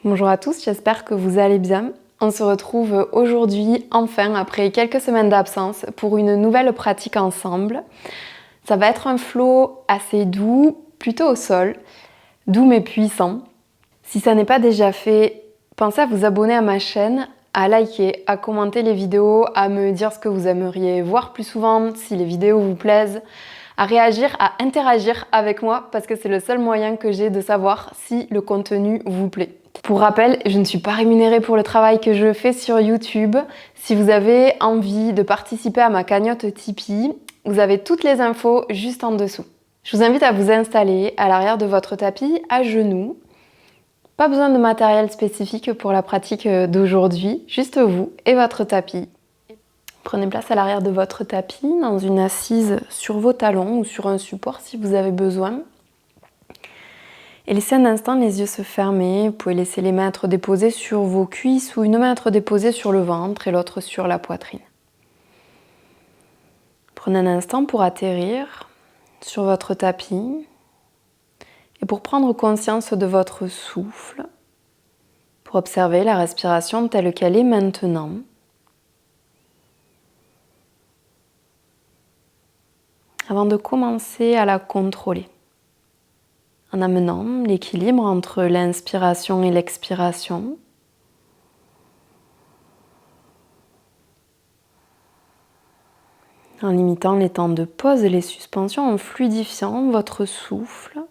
Bonjour à tous, j'espère que vous allez bien. On se retrouve aujourd'hui, enfin, après quelques semaines d'absence, pour une nouvelle pratique ensemble. Ça va être un flow assez doux, plutôt au sol, doux mais puissant. Si ça n'est pas déjà fait, pensez à vous abonner à ma chaîne, à liker, à commenter les vidéos, à me dire ce que vous aimeriez voir plus souvent, si les vidéos vous plaisent, à réagir, à interagir avec moi parce que c'est le seul moyen que j'ai de savoir si le contenu vous plaît. Pour rappel, je ne suis pas rémunérée pour le travail que je fais sur YouTube. Si vous avez envie de participer à ma cagnotte Tipeee, vous avez toutes les infos juste en dessous. Je vous invite à vous installer à l'arrière de votre tapis à genoux. Pas besoin de matériel spécifique pour la pratique d'aujourd'hui, juste vous et votre tapis. Prenez place à l'arrière de votre tapis, dans une assise sur vos talons ou sur un support si vous avez besoin. Et laissez un instant les yeux se fermer. Vous pouvez laisser les mains être déposées sur vos cuisses ou une main être déposée sur le ventre et l'autre sur la poitrine. Prenez un instant pour atterrir sur votre tapis et pour prendre conscience de votre souffle, pour observer la respiration telle qu'elle est maintenant. Avant de commencer à la contrôler, en amenant l'équilibre entre l'inspiration et l'expiration, en limitant les temps de pause et les suspensions, en fluidifiant votre souffle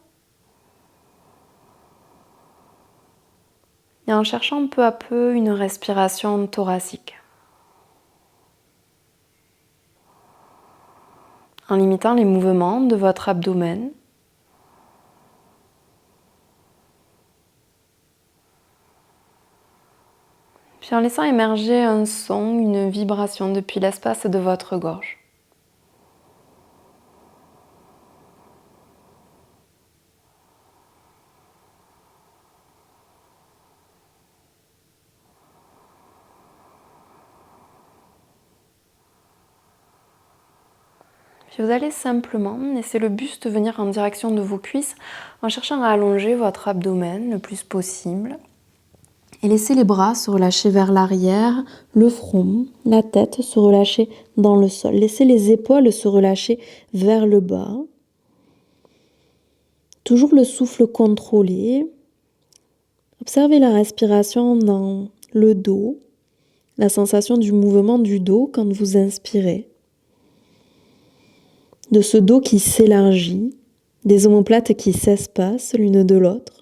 et en cherchant peu à peu une respiration thoracique. En limitant les mouvements de votre abdomen. Puis en laissant émerger un son, une vibration depuis l'espace de votre gorge. Puis vous allez simplement laisser le buste venir en direction de vos cuisses en cherchant à allonger votre abdomen le plus possible. Et laissez les bras se relâcher vers l'arrière, le front, la tête se relâcher dans le sol. Laissez les épaules se relâcher vers le bas. Toujours le souffle contrôlé. Observez la respiration dans le dos, la sensation du mouvement du dos quand vous inspirez. De ce dos qui s'élargit, des omoplates qui s'espacent l'une de l'autre.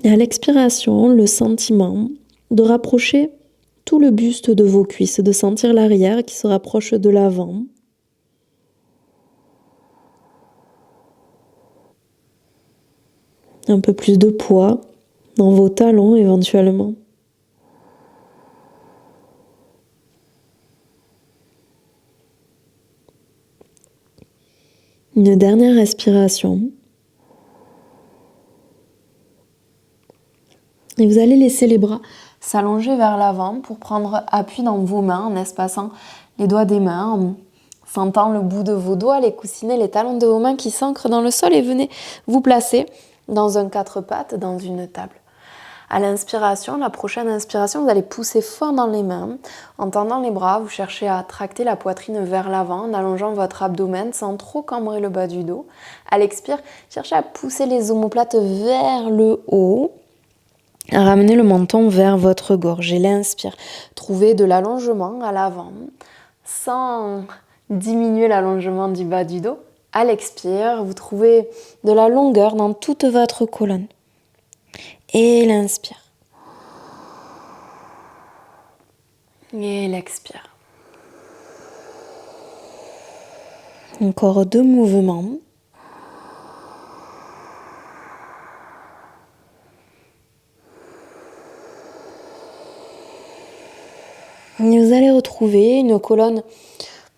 Et à l'expiration, le sentiment de rapprocher tout le buste de vos cuisses, de sentir l'arrière qui se rapproche de l'avant. Un peu plus de poids dans vos talons éventuellement. Une dernière respiration. Et vous allez laisser les bras s'allonger vers l'avant pour prendre appui dans vos mains en espaçant les doigts des mains, en sentant le bout de vos doigts, les coussinets, les talons de vos mains qui s'ancrent dans le sol et venez vous placer dans un quatre pattes, dans une table. À l'inspiration, la prochaine inspiration, vous allez pousser fort dans les mains. En tendant les bras, vous cherchez à tracter la poitrine vers l'avant en allongeant votre abdomen sans trop cambrer le bas du dos. À l'expire, cherchez à pousser les omoplates vers le haut. À ramener le menton vers votre gorge. Et l'inspire. Trouvez de l'allongement à l'avant sans diminuer l'allongement du bas du dos. À l'expire, vous trouvez de la longueur dans toute votre colonne. Et l'inspire. Et l'expire. Encore 2 mouvements. Et vous allez retrouver une colonne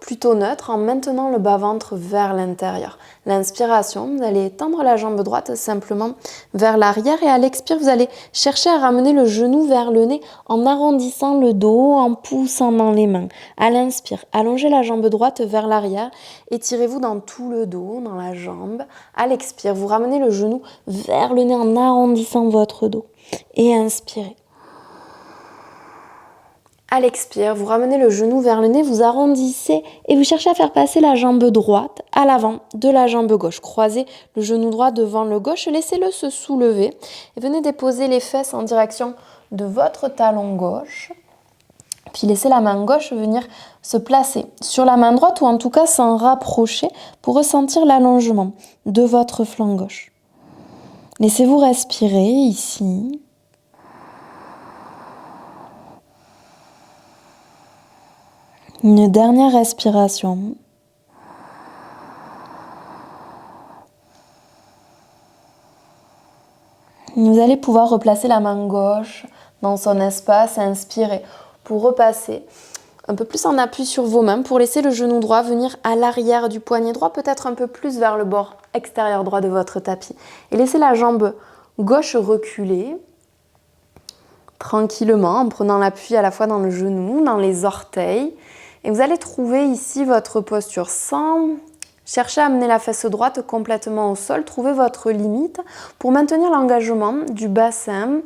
plutôt neutre en maintenant le bas-ventre vers l'intérieur. L'inspiration, vous allez tendre la jambe droite simplement vers l'arrière et à l'expire, vous allez chercher à ramener le genou vers le nez en arrondissant le dos, en poussant dans les mains. À l'inspire, allongez la jambe droite vers l'arrière, étirez-vous dans tout le dos, dans la jambe. À l'expire, vous ramenez le genou vers le nez en arrondissant votre dos et inspirez. À l'expire, vous ramenez le genou vers le nez, vous arrondissez et vous cherchez à faire passer la jambe droite à l'avant de la jambe gauche. Croisez le genou droit devant le gauche, laissez-le se soulever et venez déposer les fesses en direction de votre talon gauche. Puis laissez la main gauche venir se placer sur la main droite ou en tout cas s'en rapprocher pour ressentir l'allongement de votre flanc gauche. Laissez-vous respirer ici. Une dernière respiration. Vous allez pouvoir replacer la main gauche dans son espace, inspirer pour repasser un peu plus en appui sur vos mains pour laisser le genou droit venir à l'arrière du poignet droit, peut-être un peu plus vers le bord extérieur droit de votre tapis. Et laissez la jambe gauche reculer tranquillement en prenant l'appui à la fois dans le genou, dans les orteils. Et vous allez trouver ici votre posture sans chercher à amener la fesse droite complètement au sol. Trouvez votre limite pour maintenir l'engagement du bassin,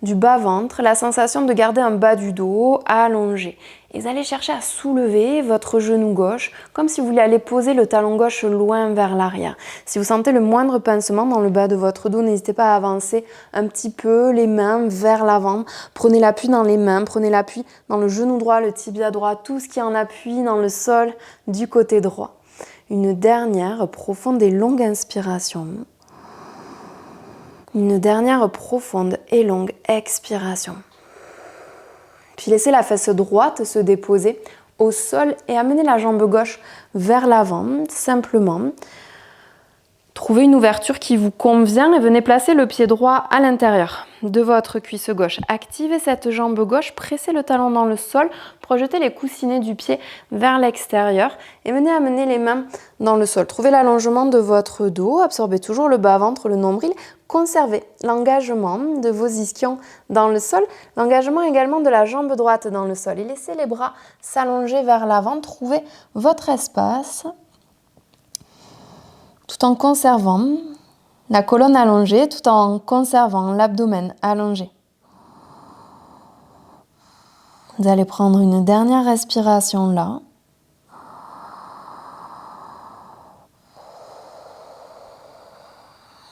du bas-ventre, la sensation de garder un bas du dos allongé. Et vous allez chercher à soulever votre genou gauche comme si vous vouliez aller poser le talon gauche loin vers l'arrière. Si vous sentez le moindre pincement dans le bas de votre dos, n'hésitez pas à avancer un petit peu les mains vers l'avant. Prenez l'appui dans les mains, prenez l'appui dans le genou droit, le tibia droit, tout ce qui est en appui dans le sol du côté droit. Une dernière profonde et longue inspiration. Une dernière profonde et longue expiration. Puis laissez la fesse droite se déposer au sol et amenez la jambe gauche vers l'avant, simplement. Trouvez une ouverture qui vous convient et venez placer le pied droit à l'intérieur de votre cuisse gauche. Activez cette jambe gauche, pressez le talon dans le sol, projetez les coussinets du pied vers l'extérieur et venez amener les mains dans le sol. Trouvez l'allongement de votre dos, absorbez toujours le bas-ventre, le nombril. Conservez l'engagement de vos ischions dans le sol, l'engagement également de la jambe droite dans le sol. Et laissez les bras s'allonger vers l'avant, trouvez votre espace tout en conservant la colonne allongée, tout en conservant l'abdomen allongé. Vous allez prendre une dernière respiration là.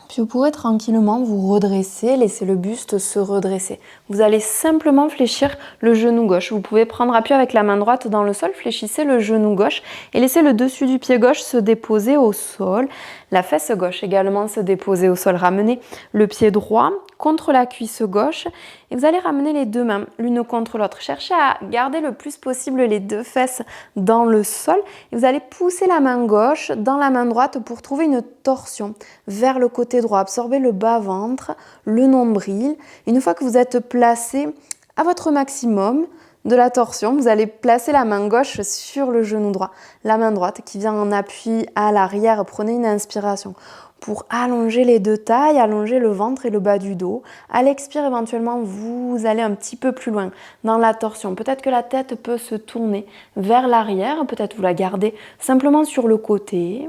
Puis vous pourrez tranquillement vous redresser, laisser le buste se redresser. Vous allez simplement fléchir le genou gauche. Vous pouvez prendre appui avec la main droite dans le sol, fléchissez le genou gauche et laissez le dessus du pied gauche se déposer au sol. La fesse gauche également se déposer au sol. Ramenez le pied droit contre la cuisse gauche et vous allez ramener les deux mains l'une contre l'autre. Cherchez à garder le plus possible les deux fesses dans le sol et vous allez pousser la main gauche dans la main droite pour trouver une torsion vers le côté droit. Absorbez le bas-ventre, le nombril. Une fois que vous êtes placé à votre maximum de la torsion, vous allez placer la main gauche sur le genou droit. La main droite qui vient en appui à l'arrière. Prenez une inspiration pour allonger les deux tailles, allonger le ventre et le bas du dos. À l'expire, éventuellement, vous allez un petit peu plus loin dans la torsion. Peut-être que la tête peut se tourner vers l'arrière, peut-être vous la gardez simplement sur le côté.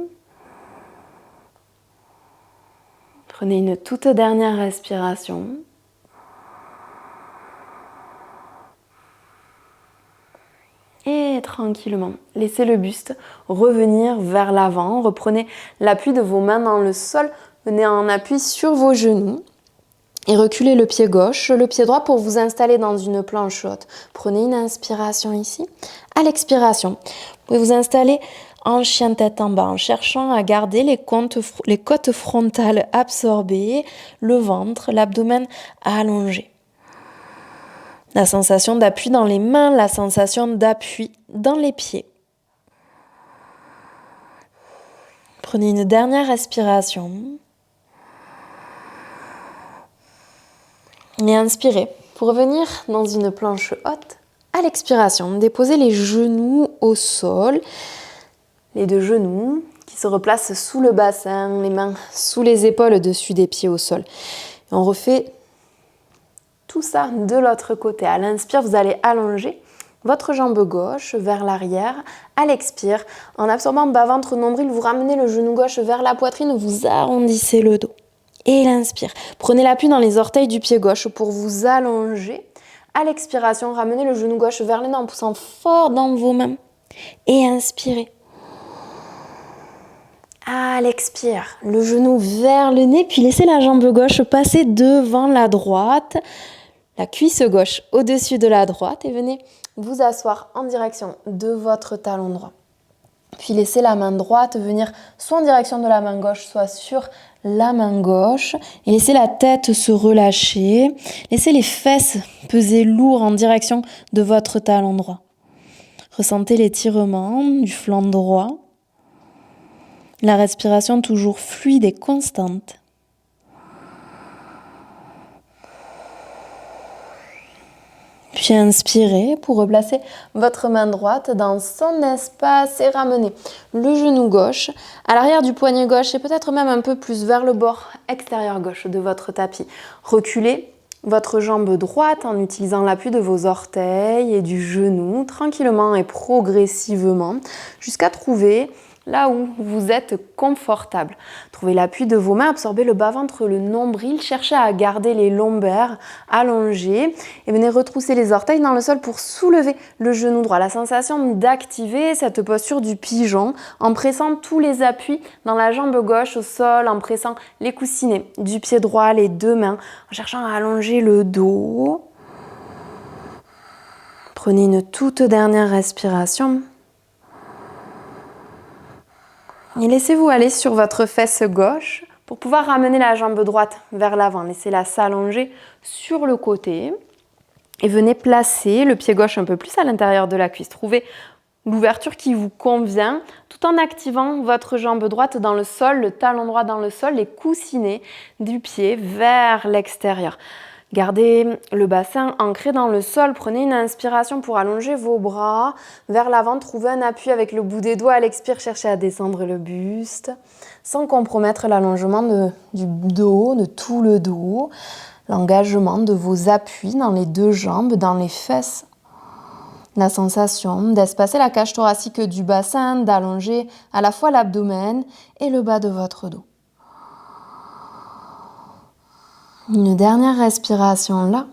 Prenez une toute dernière respiration. Et tranquillement, laissez le buste revenir vers l'avant. Reprenez l'appui de vos mains dans le sol. Venez en appui sur vos genoux. Et reculez le pied gauche, le pied droit pour vous installer dans une planche haute. Prenez une inspiration ici. À l'expiration, vous pouvez vous installer en chien tête en bas, en cherchant à garder les côtes frontales absorbées, le ventre, l'abdomen allongé. La sensation d'appui dans les mains, la sensation d'appui dans les pieds. Prenez une dernière respiration. Et inspirez pour revenir dans une planche haute. À l'expiration, déposez les genoux au sol. Les deux genoux qui se replace sous le bassin, les mains sous les épaules, dessus des pieds au sol. Et on refait tout ça de l'autre côté. À l'inspire, vous allez allonger votre jambe gauche vers l'arrière. À l'expire, en absorbant bas-ventre, nombril, vous ramenez le genou gauche vers la poitrine, vous arrondissez le dos. Et l'inspire. Prenez l'appui dans les orteils du pied gauche pour vous allonger. À l'expiration, ramenez le genou gauche vers le nez en poussant fort dans vos mains. Et inspirez. À l'expire, le genou vers le nez, puis laissez la jambe gauche passer devant la droite, la cuisse gauche au-dessus de la droite et venez vous asseoir en direction de votre talon droit. Puis laissez la main droite venir soit en direction de la main gauche, soit sur la main gauche. Et laissez la tête se relâcher. Laissez les fesses peser lourd en direction de votre talon droit. Ressentez l'étirement du flanc droit. La respiration toujours fluide et constante. Puis inspirez pour replacer votre main droite dans son espace et ramener le genou gauche à l'arrière du poignet gauche et peut-être même un peu plus vers le bord extérieur gauche de votre tapis. Reculez votre jambe droite en utilisant l'appui de vos orteils et du genou tranquillement et progressivement jusqu'à trouver là où vous êtes confortable. Trouvez l'appui de vos mains, absorbez le bas-ventre, le nombril, cherchez à garder les lombaires allongés et venez retrousser les orteils dans le sol pour soulever le genou droit. La sensation d'activer cette posture du pigeon en pressant tous les appuis dans la jambe gauche au sol, en pressant les coussinets du pied droit, les deux mains, en cherchant à allonger le dos. Prenez une toute dernière respiration. Et laissez-vous aller sur votre fesse gauche pour pouvoir ramener la jambe droite vers l'avant. Laissez-la s'allonger sur le côté et venez placer le pied gauche un peu plus à l'intérieur de la cuisse. Trouvez l'ouverture qui vous convient tout en activant votre jambe droite dans le sol, le talon droit dans le sol, les coussinets du pied vers l'extérieur. Gardez le bassin ancré dans le sol. Prenez une inspiration pour allonger vos bras vers l'avant. Trouvez un appui avec le bout des doigts. À l'expire, cherchez à descendre le buste sans compromettre l'allongement du dos, de tout le dos. L'engagement de vos appuis dans les deux jambes, dans les fesses. La sensation d'espacer la cage thoracique du bassin, d'allonger à la fois l'abdomen et le bas de votre dos. Une dernière respiration là.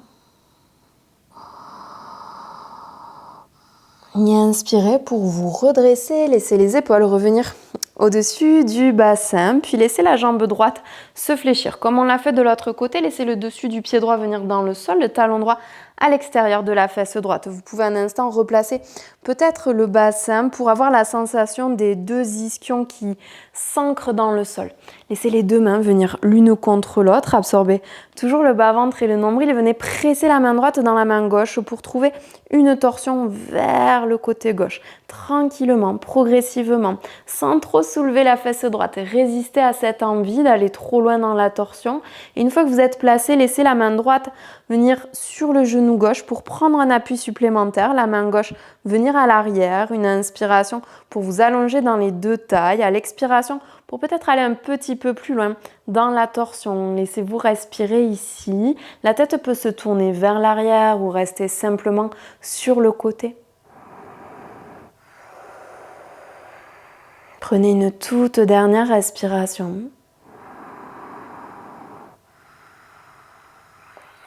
Et inspirez pour vous redresser, laissez les épaules revenir au-dessus du bassin, puis laissez la jambe droite se fléchir. Comme on l'a fait de l'autre côté, laissez le dessus du pied droit venir dans le sol, le talon droit à l'extérieur de la fesse droite. Vous pouvez un instant replacer peut-être le bassin pour avoir la sensation des deux ischions qui s'ancrent dans le sol. Laissez les deux mains venir l'une contre l'autre, absorbez toujours le bas-ventre et le nombril et venez presser la main droite dans la main gauche pour trouver une torsion vers le côté gauche. Tranquillement, progressivement, sans trop soulever la fesse droite. Résistez à cette envie d'aller trop loin dans la torsion. Et une fois que vous êtes placé, laissez la main droite venir sur le genou gauche pour prendre un appui supplémentaire. La main gauche venir à l'arrière. Une inspiration pour vous allonger dans les deux tailles. À l'expiration, pour peut-être aller un petit peu plus loin dans la torsion. Laissez-vous respirer ici. La tête peut se tourner vers l'arrière ou rester simplement sur le côté. Prenez une toute dernière respiration.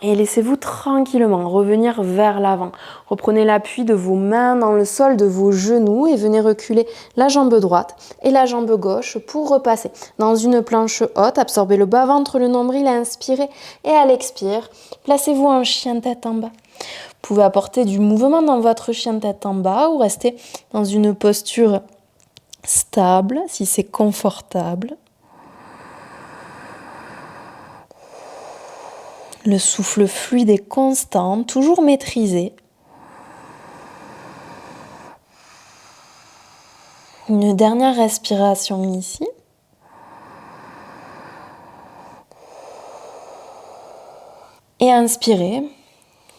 Et laissez-vous tranquillement revenir vers l'avant. Reprenez l'appui de vos mains dans le sol de vos genoux et venez reculer la jambe droite et la jambe gauche pour repasser dans une planche haute. Absorbez le bas-ventre, le nombril, inspirez et à l'expire, placez-vous en chien tête en bas. Vous pouvez apporter du mouvement dans votre chien tête en bas ou rester dans une posture stable si c'est confortable. Le souffle fluide et constant, toujours maîtrisé. Une dernière respiration ici. Et inspirez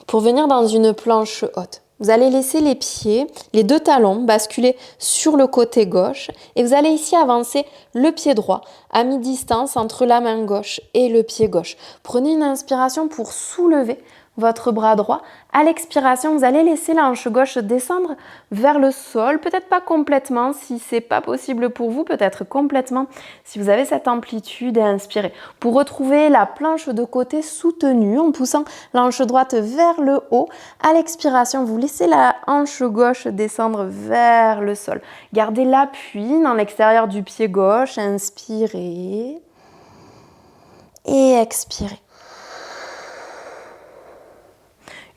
pour venir dans une planche haute. Vous allez laisser les pieds, les deux talons basculer sur le côté gauche et vous allez ici avancer le pied droit à mi-distance entre la main gauche et le pied gauche. Prenez une inspiration pour soulever votre bras droit. À l'expiration, vous allez laisser la hanche gauche descendre vers le sol, peut-être pas complètement si c'est pas possible pour vous, peut-être complètement si vous avez cette amplitude et inspirez. Pour retrouver la planche de côté soutenue en poussant la hanche droite vers le haut, à l'expiration, vous laissez la hanche gauche descendre vers le sol. Gardez l'appui dans l'extérieur du pied gauche, inspirez et expirez.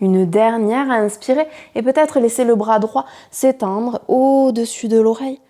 Une dernière, inspirez et peut-être laissez le bras droit s'étendre au-dessus de l'oreille.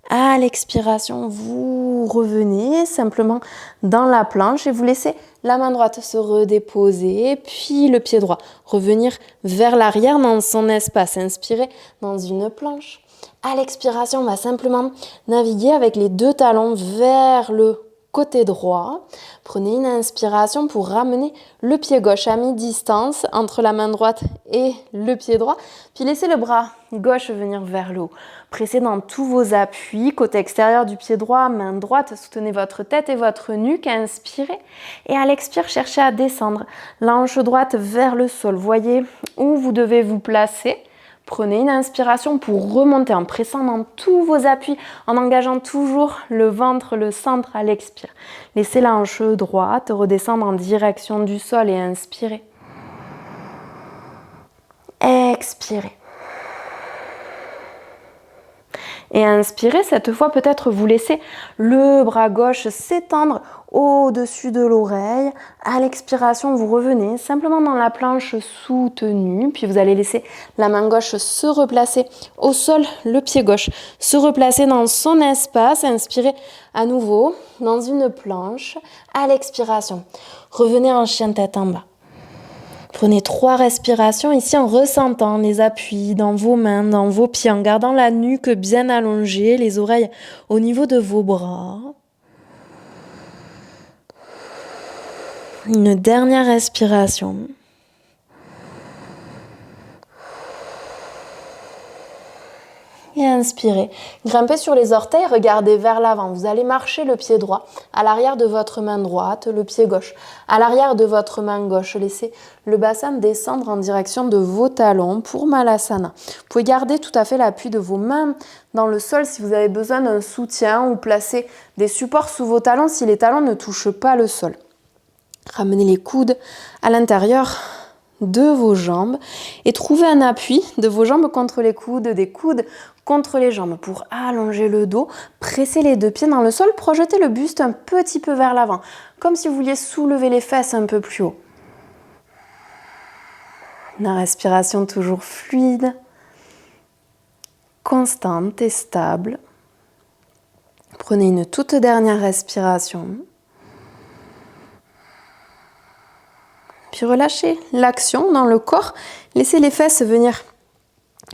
À l'expiration, vous revenez simplement dans la planche et vous laissez la main droite se redéposer, puis le pied droit revenir vers l'arrière dans son espace. Inspirez dans une planche. À l'expiration, on va simplement naviguer avec les deux talons vers le côté droit. Prenez une inspiration pour ramener le pied gauche à mi-distance entre la main droite et le pied droit. Puis laissez le bras gauche venir vers le haut. Pressez dans tous vos appuis. Côté extérieur du pied droit, main droite, soutenez votre tête et votre nuque. Inspirez. Et à l'expire, cherchez à descendre la hanche droite vers le sol. Voyez où vous devez vous placer. Prenez une inspiration pour remonter en pressant dans tous vos appuis, en engageant toujours le ventre, le centre à l'expire. Laissez la hanche droite redescendre en direction du sol et inspirez. Expirez. Et inspirez, cette fois peut-être vous laissez le bras gauche s'étendre au-dessus de l'oreille. À l'expiration, vous revenez simplement dans la planche soutenue, puis vous allez laisser la main gauche se replacer au sol, le pied gauche se replacer dans son espace. Inspirez à nouveau dans une planche. À l'expiration, revenez en chien tête en bas. Prenez 3 respirations ici en ressentant les appuis dans vos mains, dans vos pieds, en gardant la nuque bien allongée, les oreilles au niveau de vos bras. Une dernière respiration. Et inspirez. Grimpez sur les orteils, regardez vers l'avant. Vous allez marcher le pied droit à l'arrière de votre main droite, le pied gauche à l'arrière de votre main gauche. Laissez le bassin descendre en direction de vos talons pour Malasana. Vous pouvez garder tout à fait l'appui de vos mains dans le sol si vous avez besoin d'un soutien ou placer des supports sous vos talons si les talons ne touchent pas le sol. Ramenez les coudes à l'intérieur de vos jambes et trouvez un appui de vos jambes contre les coudes, des coudes contre les jambes pour allonger le dos. Pressez les deux pieds dans le sol, projetez le buste un petit peu vers l'avant, comme si vous vouliez soulever les fesses un peu plus haut. Une respiration toujours fluide, constante et stable. Prenez une toute dernière respiration. Puis relâchez l'action dans le corps. Laissez les fesses venir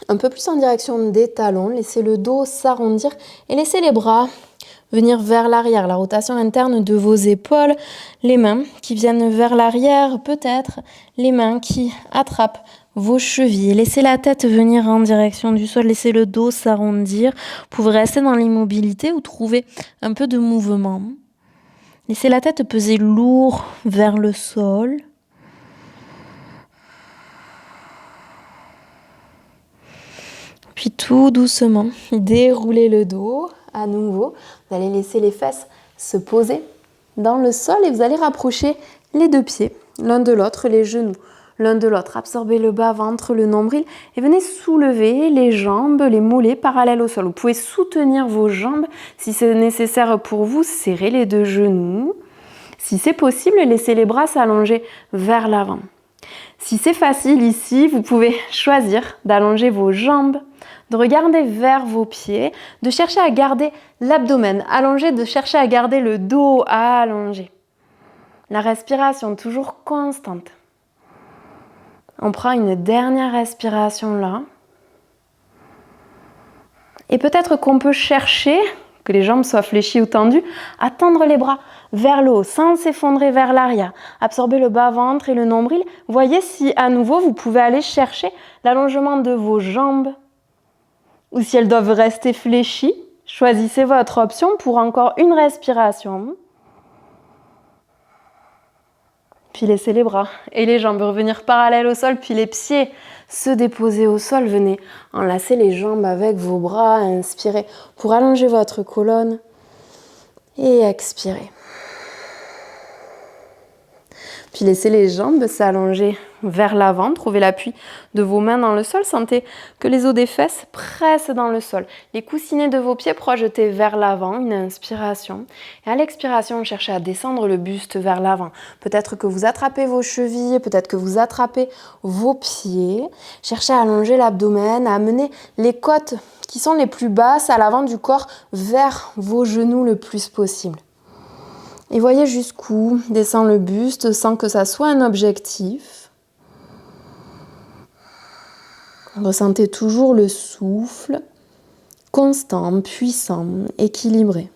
un peu plus en direction des talons. Laissez le dos s'arrondir et laissez les bras venir vers l'arrière. La rotation interne de vos épaules. Les mains qui viennent vers l'arrière, peut-être les mains qui attrapent vos chevilles. Laissez la tête venir en direction du sol. Laissez le dos s'arrondir. Vous pouvez rester dans l'immobilité ou trouver un peu de mouvement. Laissez la tête peser lourd vers le sol. Puis tout doucement, déroulez le dos à nouveau. Vous allez laisser les fesses se poser dans le sol et vous allez rapprocher les deux pieds, l'un de l'autre, les genoux, l'un de l'autre. Absorbez le bas-ventre, le nombril et venez soulever les jambes, les mollets parallèles au sol. Vous pouvez soutenir vos jambes si c'est nécessaire pour vous. Serrez les deux genoux. Si c'est possible, laissez les bras s'allonger vers l'avant. Si c'est facile ici, vous pouvez choisir d'allonger vos jambes, de regarder vers vos pieds, de chercher à garder l'abdomen allongé, de chercher à garder le dos allongé. La respiration toujours constante. On prend une dernière respiration là. Et peut-être qu'on peut chercher que les jambes soient fléchies ou tendues, à tendre les bras vers le haut sans s'effondrer vers l'arrière. Absorbez le bas-ventre et le nombril. Voyez si à nouveau vous pouvez aller chercher l'allongement de vos jambes ou si elles doivent rester fléchies. Choisissez votre option pour encore une respiration. Puis laissez les bras et les jambes revenir parallèles au sol, puis les pieds se déposer au sol. Venez enlacer les jambes avec vos bras, inspirez pour allonger votre colonne et expirez. Puis laissez les jambes s'allonger vers l'avant, trouvez l'appui de vos mains dans le sol, sentez que les os des fesses pressent dans le sol. Les coussinets de vos pieds projetés vers l'avant, une inspiration. Et à l'expiration, cherchez à descendre le buste vers l'avant. Peut-être que vous attrapez vos chevilles, peut-être que vous attrapez vos pieds. Cherchez à allonger l'abdomen, à amener les côtes qui sont les plus basses à l'avant du corps vers vos genoux le plus possible. Et voyez jusqu'où descend le buste sans que ça soit un objectif. Ressentez toujours le souffle, constant, puissant, équilibré.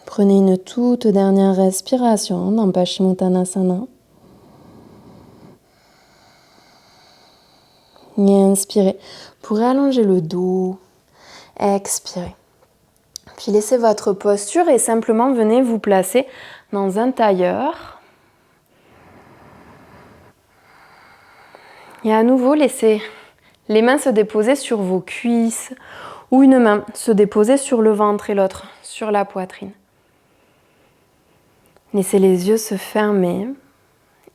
Prenez une toute dernière respiration dans Paschimottanasana. Et inspirez pour allonger le dos. Expirez. Puis laissez votre posture et simplement venez vous placer dans un tailleur. Et à nouveau, laissez les mains se déposer sur vos cuisses ou une main se déposer sur le ventre et l'autre sur la poitrine. Laissez les yeux se fermer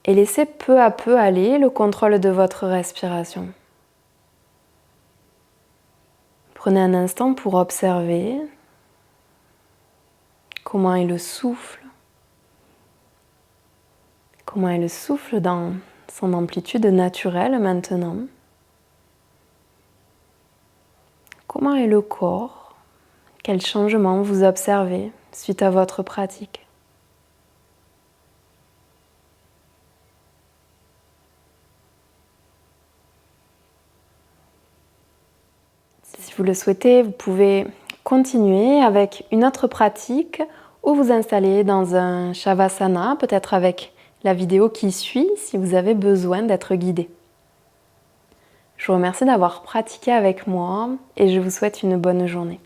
et laissez peu à peu aller le contrôle de votre respiration. Prenez un instant pour observer comment est le souffle. Comment est le souffle dans son amplitude naturelle maintenant? Comment est le corps? Quels changements vous observez suite à votre pratique? Si vous le souhaitez, vous pouvez continuer avec une autre pratique ou vous installer dans un Shavasana, peut-être avec la vidéo qui suit si vous avez besoin d'être guidé. Je vous remercie d'avoir pratiqué avec moi et je vous souhaite une bonne journée.